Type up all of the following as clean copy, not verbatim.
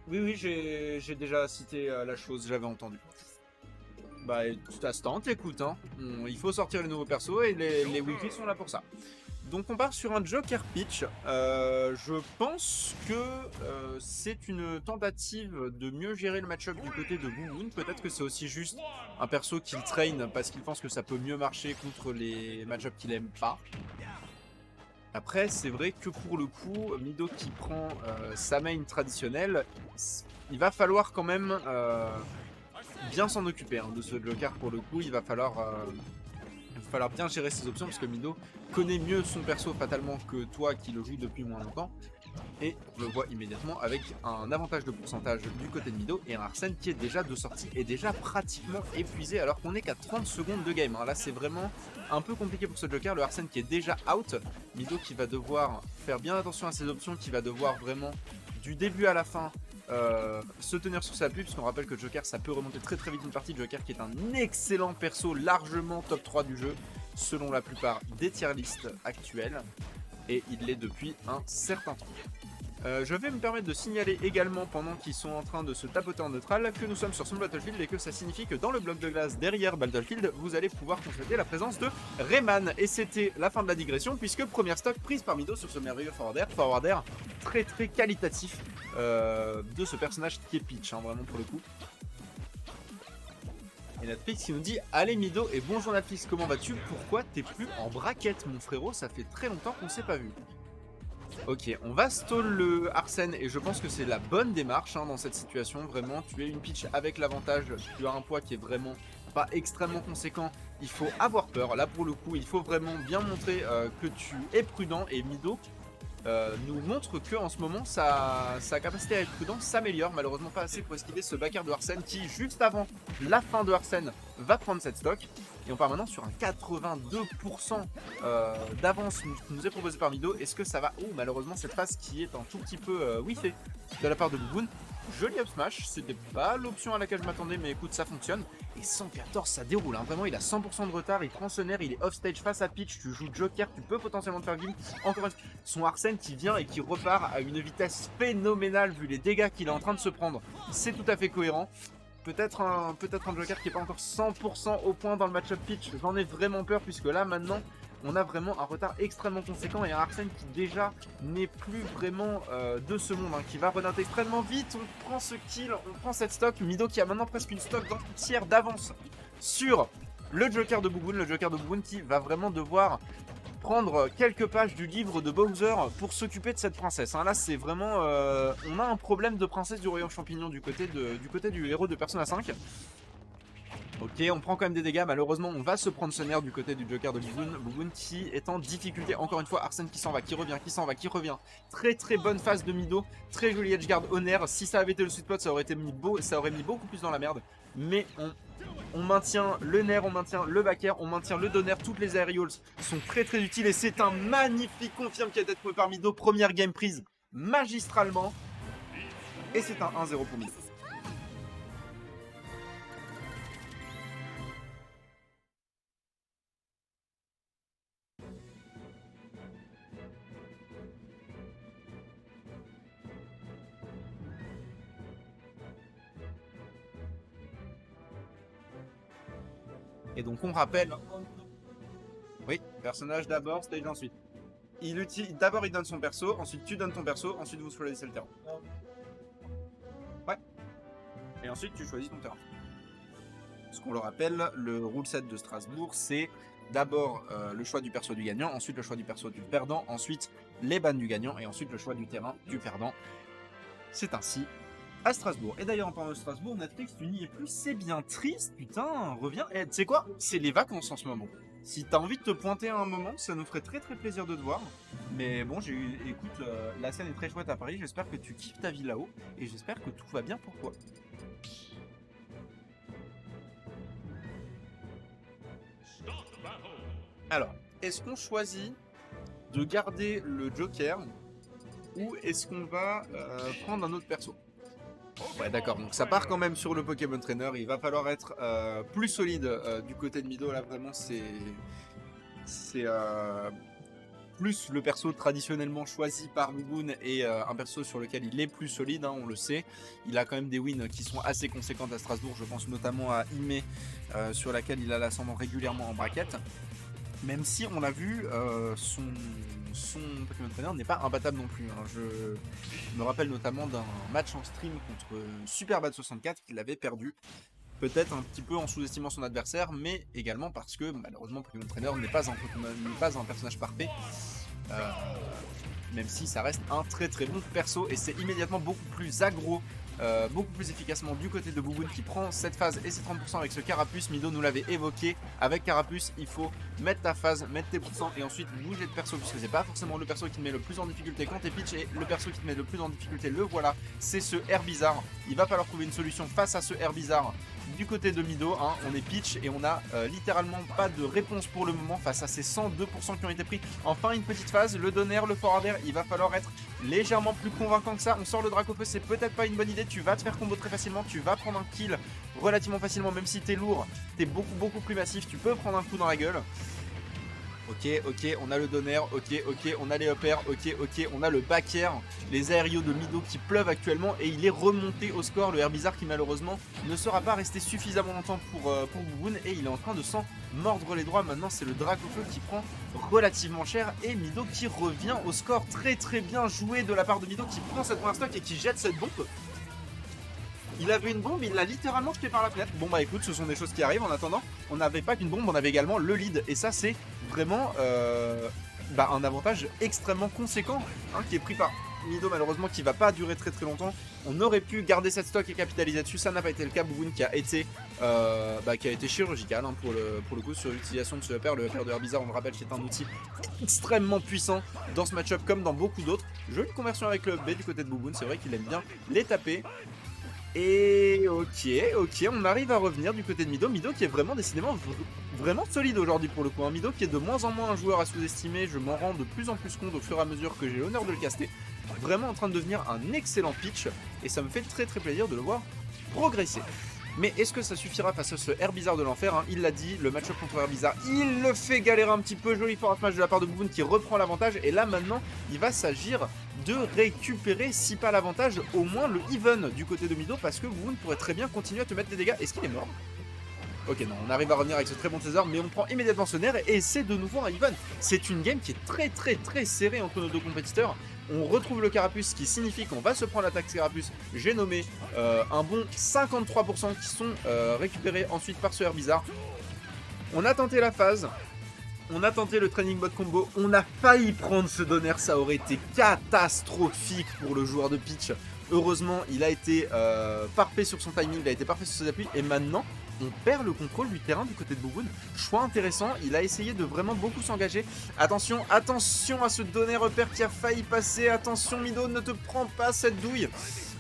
Oui, oui, j'ai déjà cité la chose, j'avais entendu. Bah, tout instant, t'écoutes, hein. Il faut sortir les nouveaux persos et les wikis sont là pour ça. Donc on part sur un Joker Pitch. Je pense que c'est une tentative de mieux gérer le match-up du côté de Boo. Peut-être que c'est aussi juste un perso qu'il traîne parce qu'il pense que ça peut mieux marcher contre les match-ups qu'il aime pas. Après, c'est vrai que pour le coup, Mido qui prend sa main traditionnelle, il va falloir quand même bien s'en occuper hein, de ce Joker pour le coup. Il va falloir bien gérer ses options parce que Mido connaît mieux son perso fatalement que toi qui le joues depuis moins longtemps. Et on le voit immédiatement avec un avantage de pourcentage du côté de Mido et un Arsène qui est déjà de sortie et déjà pratiquement épuisé alors qu'on est qu'à 30 secondes de game. Là c'est vraiment un peu compliqué pour ce Joker, le Arsène qui est déjà out, Mido qui va devoir faire bien attention à ses options, qui va devoir vraiment du début à la fin se tenir sur sa pluie, puisqu'on rappelle que Joker ça peut remonter très très vite une partie. Joker qui est un excellent perso, largement top 3 du jeu selon la plupart des tier lists actuelles et il l'est depuis un certain temps. Je vais me permettre de signaler également pendant qu'ils sont en train de se tapoter en neutral que nous sommes sur son Battlefield et que ça signifie que dans le bloc de glace derrière Battlefield vous allez pouvoir constater la présence de Rayman. Et c'était la fin de la digression puisque première stock prise par Mido sur ce merveilleux forwarder très très qualitatif de ce personnage qui est Peach hein, vraiment pour le coup. Et Netflix qui nous dit allez Mido et bonjour Netflix, comment vas-tu? Pourquoi t'es plus en braquette mon frérot? Ça fait très longtemps qu'on s'est pas vu. Ok, on va stall le Arsène et je pense que c'est la bonne démarche hein, dans cette situation. Vraiment, tu es une pitch avec l'avantage, tu as un poids qui est vraiment pas extrêmement conséquent. Il faut avoir peur. Là pour le coup, il faut vraiment bien montrer que tu es prudent et Mido nous montre que en ce moment sa capacité à être prudent s'améliore. Malheureusement pas assez pour esquiver ce backer de Arsène qui juste avant la fin de Arsène va prendre cette stock. Et on part maintenant sur un 82% d'avance qui nous est proposé par Mido. Est-ce que ça va? Oh malheureusement cette phase qui est un tout petit peu whiffée de la part de Bouboun. Joli up smash, c'était pas l'option à laquelle je m'attendais mais écoute ça fonctionne. Et 114 ça déroule, hein. Vraiment il a 100% de retard, il prend ce nerf, il est off stage face à Peach, tu joues Joker, tu peux potentiellement te faire game. Encore une fois, son Arsène qui vient et qui repart à une vitesse phénoménale vu les dégâts qu'il est en train de se prendre. C'est tout à fait cohérent. Peut-être un Joker qui n'est pas encore 100% au point dans le match-up Peach, j'en ai vraiment peur puisque là maintenant on a vraiment un retard extrêmement conséquent et un Arsène qui déjà n'est plus vraiment de ce monde, hein, qui va runner extrêmement vite. On prend ce kill, on prend cette stock. Mido qui a maintenant presque une stock entière d'avance sur le Joker de Bouboun. Le Joker de Bouboun qui va vraiment devoir prendre quelques pages du livre de Bowser pour s'occuper de cette princesse. Hein. Là c'est vraiment... on a un problème de princesse du royaume champignon du côté du héros de Persona 5. Ok, on prend quand même des dégâts, malheureusement on va se prendre ce nerf du côté du Joker de Bouboun. Bouboun qui est en difficulté, encore une fois, Arsène qui s'en va, qui revient, qui s'en va, qui revient. Très très bonne phase de Mido, très joli edgeguard au nerf. Si ça avait été le sweet spot, ça aurait mis beaucoup plus dans la merde. Mais on maintient le nerf, on maintient le backer, on maintient le donner, toutes les aerials sont très très utiles. Et c'est un magnifique confirme qui a été trouvé par Mido, première game prise magistralement. Et c'est un 1-0 pour Mido. Et donc on rappelle, oui, personnage d'abord, stage ensuite. D'abord il donne son perso, ensuite tu donnes ton perso, ensuite vous choisissez le terrain. Ouais. Et ensuite tu choisis ton terrain. Ce qu'on le rappelle, le rule set de Strasbourg, c'est d'abord le choix du perso du gagnant, ensuite le choix du perso du perdant, ensuite les bans du gagnant et ensuite le choix du terrain du perdant. C'est ainsi à Strasbourg. Et d'ailleurs en parlant de Strasbourg, Netflix tu n'y es plus, c'est bien triste, putain, reviens. Et tu sais quoi, c'est les vacances en ce moment. Si t'as envie de te pointer à un moment, ça nous ferait très très plaisir de te voir. Mais bon, écoute, la scène est très chouette à Paris, j'espère que tu kiffes ta vie là-haut, et j'espère que tout va bien pour toi. Alors, est-ce qu'on choisit de garder le Joker, ou est-ce qu'on va prendre un autre perso? Ouais d'accord, donc ça part quand même sur le Pokémon Trainer, il va falloir être plus solide du côté de Mido, là vraiment c'est plus le perso traditionnellement choisi par Bouboun et un perso sur lequel il est plus solide, hein, on le sait. Il a quand même des wins qui sont assez conséquentes à Strasbourg, je pense notamment à Ime, sur laquelle il a l'ascendant régulièrement en bracket. Même si on l'a vu, son Pokémon Trainer n'est pas imbattable non plus. Hein. Je me rappelle notamment d'un match en stream contre Superbad64 qu'il avait perdu. Peut-être un petit peu en sous-estimant son adversaire, mais également parce que malheureusement Pokémon Trainer n'est pas un personnage parfait. Même si ça reste un très très bon perso et c'est immédiatement beaucoup plus aggro, beaucoup plus efficacement du côté de Bouboun qui prend cette phase et ses 30% avec ce Carapuce. Mido nous l'avait évoqué, avec Carapuce il faut mettre ta phase, mettre tes pourcents et ensuite bouger de perso, puisque c'est pas forcément le perso qui te met le plus en difficulté quand t'es pitch, et le perso qui te met le plus en difficulté, le voilà, c'est ce Herbizarre. Il va falloir trouver une solution face à ce Herbizarre. Du côté de Mido, hein, on est pitch et on a littéralement pas de réponse pour le moment face à ces 102% qui ont été pris. Enfin une petite phase, le donner, le forwarder, il va falloir être légèrement plus convaincant que ça. On sort le Dracofeu, c'est peut-être pas une bonne idée, tu vas te faire combo très facilement, tu vas prendre un kill relativement facilement, même si t'es lourd, t'es beaucoup plus massif, tu peux prendre un coup dans la gueule. Ok, on a le donner, ok, on a les uppers, ok, on a le back air, les aériaux de Mido qui pleuvent actuellement et il est remonté au score, le Herbizarre qui malheureusement ne sera pas resté suffisamment longtemps pour Bouboun et il est en train de s'en mordre les doigts. Maintenant c'est le Dracofeu qui prend relativement cher et Mido qui revient au score. Très bien joué de la part de Mido qui prend cette première stock et qui jette cette bombe. Il avait une bombe, il l'a littéralement jeté par la fenêtre. Bon bah écoute, ce sont des choses qui arrivent. En attendant, on n'avait pas qu'une bombe, on avait également le lead. Et ça c'est vraiment un avantage extrêmement conséquent, hein, qui est pris par Mido malheureusement, qui va pas durer très longtemps. On aurait pu garder cette stock et capitaliser dessus, ça n'a pas été le cas. Bouboun qui a été chirurgical, hein, pour le coup sur l'utilisation de ce upper. Le upper de Herbizarre, on le rappelle, qui est un outil extrêmement puissant dans ce match-up comme dans beaucoup d'autres. Jolie conversion avec le B du côté de Bouboun, c'est vrai qu'il aime bien les taper. Et ok, on arrive à revenir du côté de Mido. Mido qui est vraiment décidément vraiment solide aujourd'hui pour le coup. Mido qui est de moins en moins un joueur à sous-estimer. Je m'en rends de plus en plus compte au fur et à mesure que j'ai l'honneur de le caster. Vraiment en train de devenir un excellent pitch. Et ça me fait très plaisir de le voir progresser. Mais est-ce que ça suffira face à ce Herbizarre de l'enfer, hein? Il l'a dit, le match-up contre Herbizarre, il le fait galérer un petit peu. Joli fort match de la part de Bouboun qui reprend l'avantage. Et là maintenant, il va s'agir de récupérer, si pas l'avantage, au moins le even du côté de Mido, parce que Bouboun pourrait très bien continuer à te mettre des dégâts. Est-ce qu'il est mort? Ok, non, on arrive à revenir avec ce très bon trésor, mais on prend immédiatement ce nerf et c'est de nouveau un even. C'est une game qui est très serrée entre nos deux compétiteurs. On retrouve le Carapuce, qui signifie qu'on va se prendre l'attaque Carapuce. J'ai nommé un bon 53% qui sont récupérés ensuite par ce Herbizarre. On a tenté la phase. On a tenté le training bot combo. On a failli prendre ce donner. Ça aurait été catastrophique pour le joueur de pitch. Heureusement, il a été parfait sur son timing. Il a été parfait sur ses appuis. Et maintenant, on perd le contrôle du terrain du côté de Bouboun. Choix intéressant, il a essayé de vraiment beaucoup s'engager. Attention à ce donner repère qui a failli passer. Attention Mido, ne te prends pas cette douille.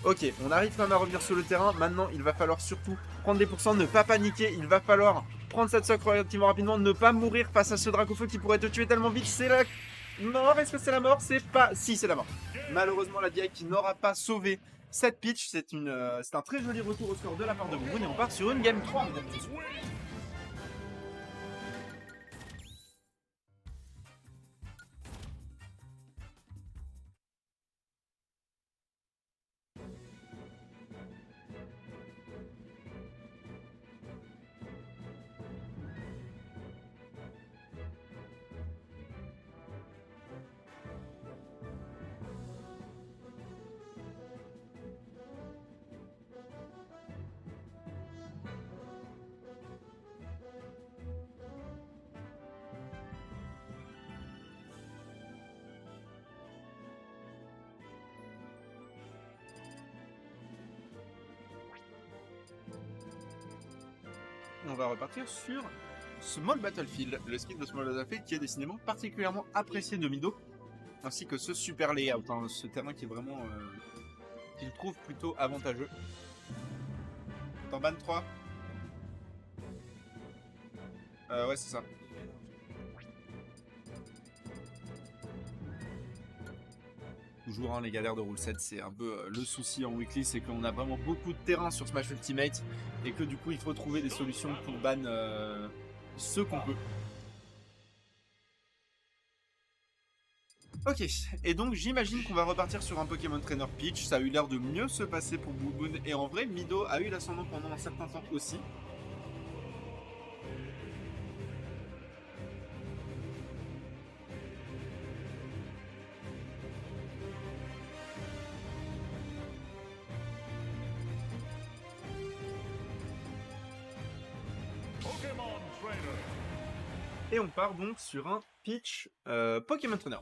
Ok, on arrive quand même à revenir sur le terrain. Maintenant, il va falloir surtout prendre des pourcents, ne pas paniquer. Il va falloir prendre cette stock relativement rapidement, ne pas mourir face à ce Dracofeu qui pourrait te tuer tellement vite. C'est la mort. Est-ce que c'est la mort? C'est pas... Si, c'est la mort. Malheureusement, la DI qui n'aura pas sauvé cette pitch. C'est un très joli retour au score de la part de Bouboun et on part sur une game 3. On va repartir sur Small Battlefield, le skill de Small Battlefield qui est décidément particulièrement apprécié de Mido, ainsi que ce super layout, hein, ce terrain qui est vraiment qu'il trouve plutôt avantageux. T'en ban 3 ouais, c'est ça. Toujours, hein, les galères de rule 7, c'est un peu le souci en weekly, c'est qu'on a vraiment beaucoup de terrain sur Smash Ultimate et que du coup il faut trouver des solutions pour ban ce qu'on peut. Ok, et donc j'imagine qu'on va repartir sur un Pokémon Trainer Peach. Ça a eu l'air de mieux se passer pour Bouboun. Et en vrai, Mido a eu l'ascendant pendant un certain temps aussi. Et on part donc sur un pitch Pokémon Trainer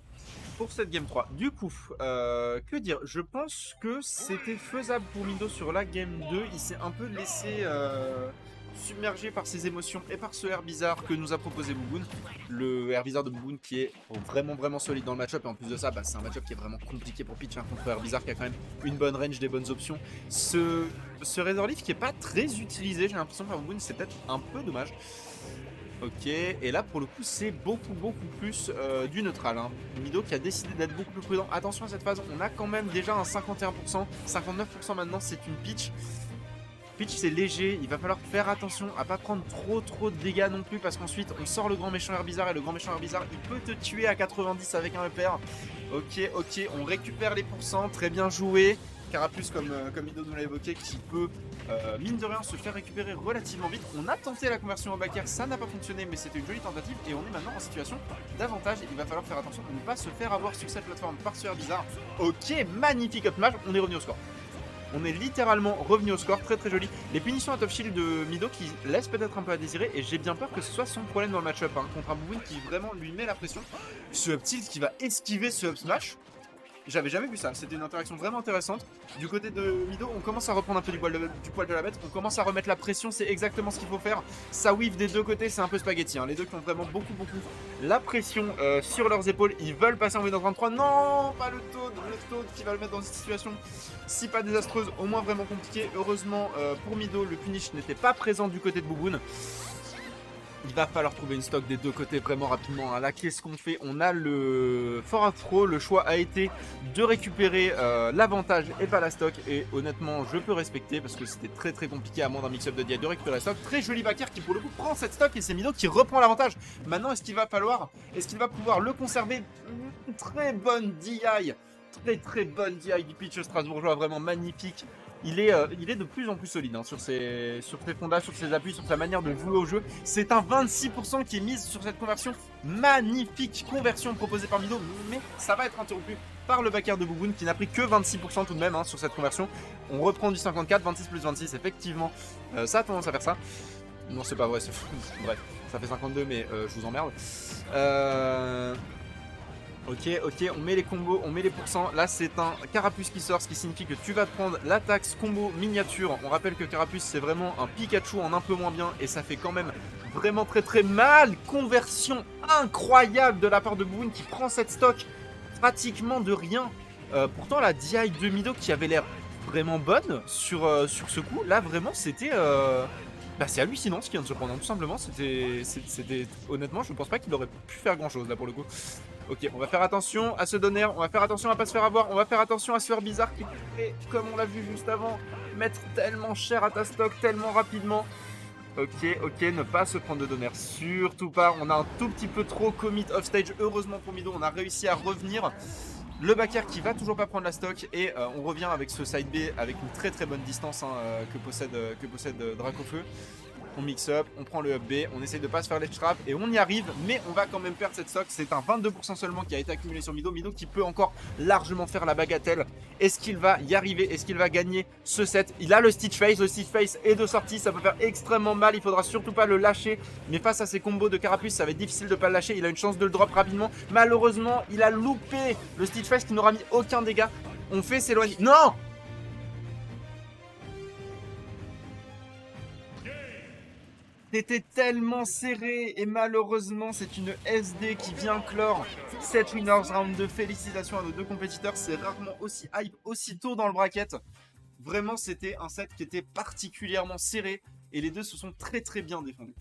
pour cette Game 3. Du coup, que dire? Je pense que c'était faisable pour Mido sur la Game 2. Il s'est un peu laissé submerger par ses émotions et par ce air bizarre que nous a proposé Bouboun. Le air bizarre de Bouboun qui est vraiment solide dans le match-up. Et en plus de ça, c'est un match-up qui est vraiment compliqué pour pitch contre air bizarre qui a quand même une bonne range, des bonnes options. Ce Razor Leaf qui est pas très utilisé, j'ai l'impression par Bouboun, c'est peut-être un peu dommage. Ok, et là pour le coup c'est beaucoup plus du neutral. Mido qui a décidé d'être beaucoup plus prudent. Attention à cette phase, on a quand même déjà un 51%, 59% maintenant, c'est une pitch. Pitch c'est léger, il va falloir faire attention à pas prendre trop de dégâts non plus parce qu'ensuite on sort le grand méchant air bizarre et le grand méchant air bizarre il peut te tuer à 90 avec un repère. Ok, on récupère les pourcents, très bien joué. Carapuce comme Mido nous l'a évoqué qui peut mine de rien se faire récupérer relativement vite. On a tenté la conversion au backer, ça n'a pas fonctionné mais c'était une jolie tentative et on est maintenant en situation d'avantage. Il va falloir faire attention de ne pas se faire avoir sur cette plateforme par ce air bizarre. Ok, magnifique up smash, on est revenu au score. On est littéralement revenu au score, très joli. Les punitions à top shield de Mido qui laissent peut-être un peu à désirer et j'ai bien peur que ce soit son problème dans le match-up contre un Bouboun qui vraiment lui met la pression. Ce up tilt qui va esquiver ce up smash. J'avais jamais vu ça, c'était une interaction vraiment intéressante. Du côté de Mido, on commence à reprendre un peu du poil de la bête, on commence à remettre la pression, c'est exactement ce qu'il faut faire. Ça whiff des deux côtés, c'est un peu spaghetti. Les deux qui ont vraiment beaucoup la pression sur leurs épaules. Ils veulent passer en V dans 33. Non, pas le Toad qui va le mettre dans une situation si pas désastreuse, au moins vraiment compliquée. Heureusement pour Mido, le punish n'était pas présent du côté de Bouboun. Il va falloir trouver une stock des deux côtés vraiment rapidement. Là, qu'est-ce qu'on fait? On a le Fort Throw. Le choix a été de récupérer l'avantage et pas la stock. Et honnêtement, je peux respecter parce que c'était très compliqué à moins d'un mix-up de DI de récupérer la stock. Très joli backer qui pour le coup prend cette stock et c'est Mido qui reprend l'avantage. Maintenant, est-ce qu'il va pouvoir le conserver? Une très bonne DI. Très bonne DI du pitch strasbourgeois, vraiment magnifique. Il est de plus en plus solide sur ses fondations, sur ses appuis, sur sa manière de jouer au jeu. C'est un 26% qui est mise sur cette conversion. Magnifique conversion proposée par Mido, mais ça va être interrompu par le backer de Bouboun qui n'a pris que 26% tout de même sur cette conversion. On reprend du 54, 26 plus 26, effectivement, ça a tendance à faire ça. Non, c'est pas vrai, c'est fou. Bref, ça fait 52, mais je vous emmerde. Ok, on met les combos, on met les pourcents. Là, c'est un Carapuce qui sort, ce qui signifie que tu vas te prendre l'attaque combo miniature. On rappelle que Carapuce, c'est vraiment un Pikachu en un peu moins bien et ça fait quand même vraiment très mal. Conversion incroyable de la part de Bouboun qui prend cette stock pratiquement de rien. Pourtant, la DI de Mido qui avait l'air vraiment bonne sur ce coup, là, vraiment, c'était... c'est hallucinant ce qui vient de se prendre, tout simplement. C'était honnêtement, je ne pense pas qu'il aurait pu faire grand chose là pour le coup. Ok, on va faire attention à ce donner, on va faire attention à pas se faire avoir, on va faire attention à ce faire bizarre qui peut, comme on l'a vu juste avant, mettre tellement cher à ta stock tellement rapidement. Ok, ne pas se prendre de donner, surtout pas. On a un tout petit peu trop commit off stage. Heureusement pour Mido, on a réussi à revenir. Le backer qui va toujours pas prendre la stock et on revient avec ce side B avec une très bonne distance que possède Dracofeu. On mix up, on prend le up B, on essaye de pas se faire les traps et on y arrive, mais on va quand même perdre cette stock. C'est un 22% seulement qui a été accumulé sur Mido. Mido qui peut encore largement faire la bagatelle. Est-ce qu'il va y arriver? Est-ce qu'il va gagner ce set? Il a le Stitch Face est de sortie, ça peut faire extrêmement mal. Il faudra surtout pas le lâcher, mais face à ces combos de Carapuce, ça va être difficile de pas le lâcher. Il a une chance de le drop rapidement. Malheureusement, il a loupé le Stitch Face qui n'aura mis aucun dégât. On fait s'éloigner. Non! C'était tellement serré et malheureusement c'est une SD qui vient clore cette Winners Round 2. Félicitations à nos deux compétiteurs, c'est rarement aussi hype, aussi tôt dans le bracket. Vraiment c'était un set qui était particulièrement serré et les deux se sont très bien défendus.